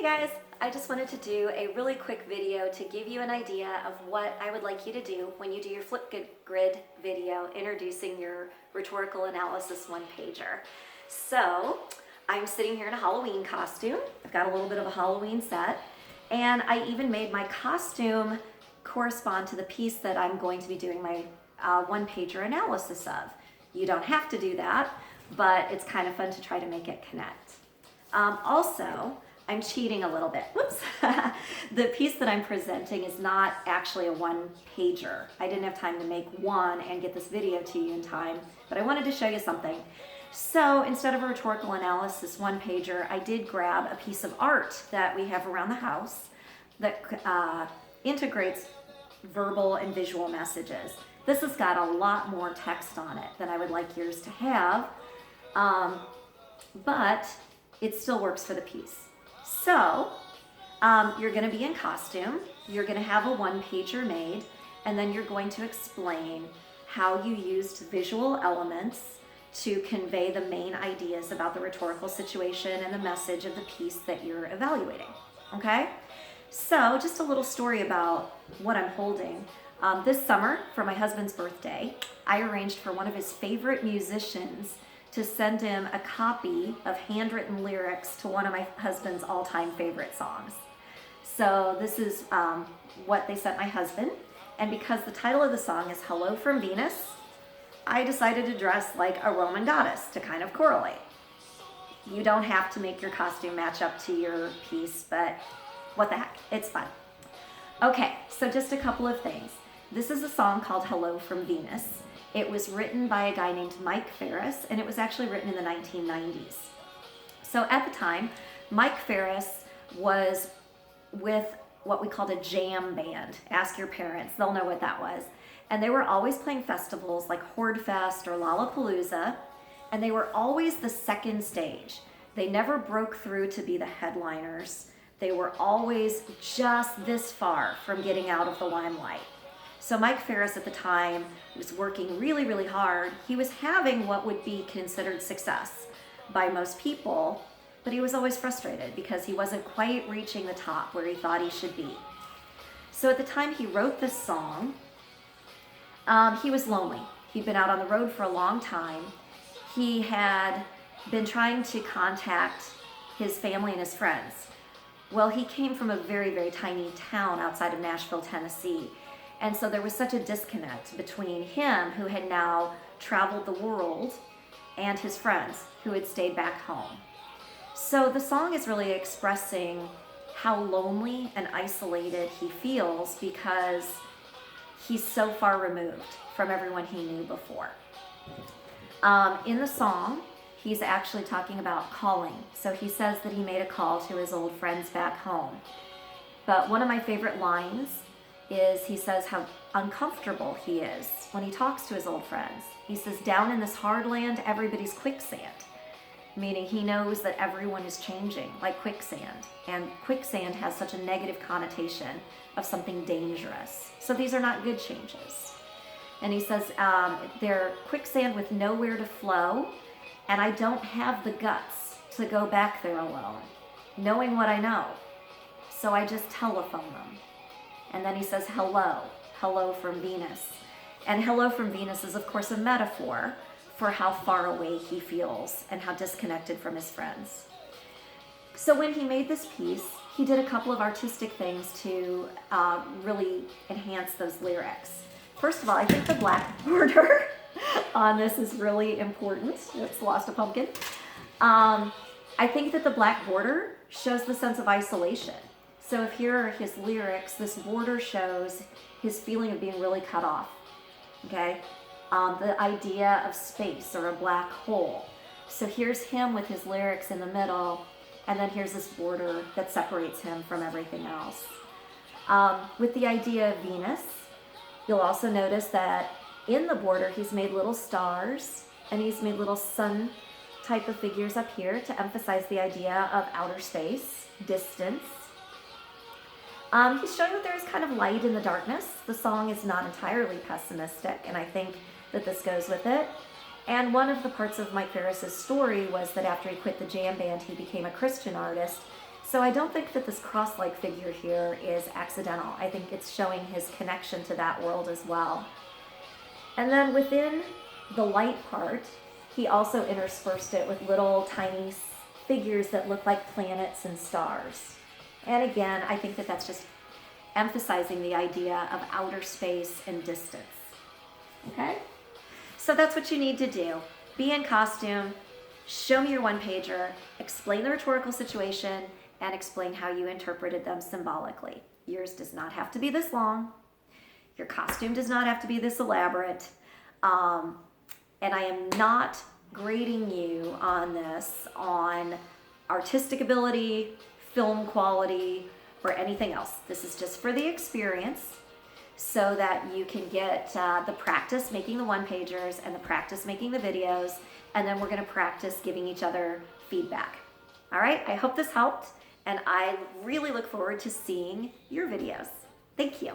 Hey guys, I just wanted to do a really quick video to give you an idea of what I would like you to do when you do your Flipgrid video introducing your rhetorical analysis one-pager. So I'm sitting here in a Halloween costume. I've got a little bit of a Halloween set, and I even made my costume correspond to the piece that I'm going to be doing my one-pager analysis of. You don't have to do that, but it's kind of fun to try to make it connect. Also, I'm cheating a little bit. Whoops. The piece that I'm presenting is not actually a one-pager. I didn't have time to make one and get this video to you in time, but I wanted to show you something. So instead of a rhetorical analysis one-pager, I did grab a piece of art that we have around the house that integrates verbal and visual messages. This has got a lot more text on it than I would like yours to have, but it still works for the piece. So you're going to be in costume, you're going to have a one-pager made, and then you're going to explain how you used visual elements to convey the main ideas about the rhetorical situation and the message of the piece that you're evaluating. Okay? So just a little story about what I'm holding. This summer, for my husband's birthday, I arranged for one of his favorite musicians to send him a copy of handwritten lyrics to one of my husband's all-time favorite songs. So this is what they sent my husband, and because the title of the song is Hello from Venus, I decided to dress like a Roman goddess to kind of correlate. You don't have to make your costume match up to your piece, but what the heck, it's fun. Okay, so just a couple of things. This is a song called Hello from Venus. It was written by a guy named Mike Ferris, and it was actually written in the 1990s. So at the time, Mike Ferris was with what we called a jam band. Ask your parents, they'll know what that was. And they were always playing festivals like Horde Fest or Lollapalooza, and they were always the second stage. They never broke through to be the headliners. They were always just this far from getting out of the limelight. So Mike Ferris at the time was working really, really hard. He was having what would be considered success by most people, but he was always frustrated because he wasn't quite reaching the top where he thought he should be. So at the time he wrote this song, he was lonely. He'd been out on the road for a long time. He had been trying to contact his family and his friends. Well, he came from a very, very tiny town outside of Nashville, Tennessee. And so there was such a disconnect between him, who had now traveled the world, and his friends, who had stayed back home. So the song is really expressing how lonely and isolated he feels because he's so far removed from everyone he knew before. In the song, he's actually talking about calling. So he says that he made a call to his old friends back home. But one of my favorite lines is he says how uncomfortable he is when he talks to his old friends. He says, down in this hard land, everybody's quicksand, meaning he knows that everyone is changing like quicksand, and quicksand has such a negative connotation of something dangerous. So these are not good changes. And he says, they're quicksand with nowhere to flow, and I don't have the guts to go back there alone, knowing what I know. So I just telephone them. And then he says, hello from Venus. And hello from Venus is, of course, a metaphor for how far away he feels and how disconnected from his friends. So when he made this piece, he did a couple of artistic things to really enhance those lyrics. First of all, I think the black border on this is really important. It's lost a pumpkin. I think that the black border shows the sense of isolation. So if here are his lyrics, this border shows his feeling of being really cut off, okay? The idea of space or a black hole. So here's him with his lyrics in the middle, and then here's this border that separates him from everything else. With the idea of Venus, you'll also notice that in the border he's made little stars, and he's made little sun type of figures up here to emphasize the idea of outer space, distance. He's showing that there's kind of light in the darkness. The song is not entirely pessimistic, and I think that this goes with it. And one of the parts of Mike Ferris's story was that after he quit the jam band, he became a Christian artist, So I don't think that this cross-like figure here is accidental. I think it's showing his connection to that world as well. And then within the light part, he also interspersed it with little tiny figures that look like planets and stars. And again, I think that that's just emphasizing the idea of outer space and distance. Okay? So that's what you need to do. Be in costume, show me your one-pager, explain the rhetorical situation, and explain how you interpreted them symbolically. Yours does not have to be this long. Your costume does not have to be this elaborate. And I am not grading you on this on artistic ability, film quality, or anything else. This is just for the experience so that you can get the practice making the one-pagers and the practice making the videos, and then we're gonna practice giving each other feedback. All right, I hope this helped, and I really look forward to seeing your videos. Thank you.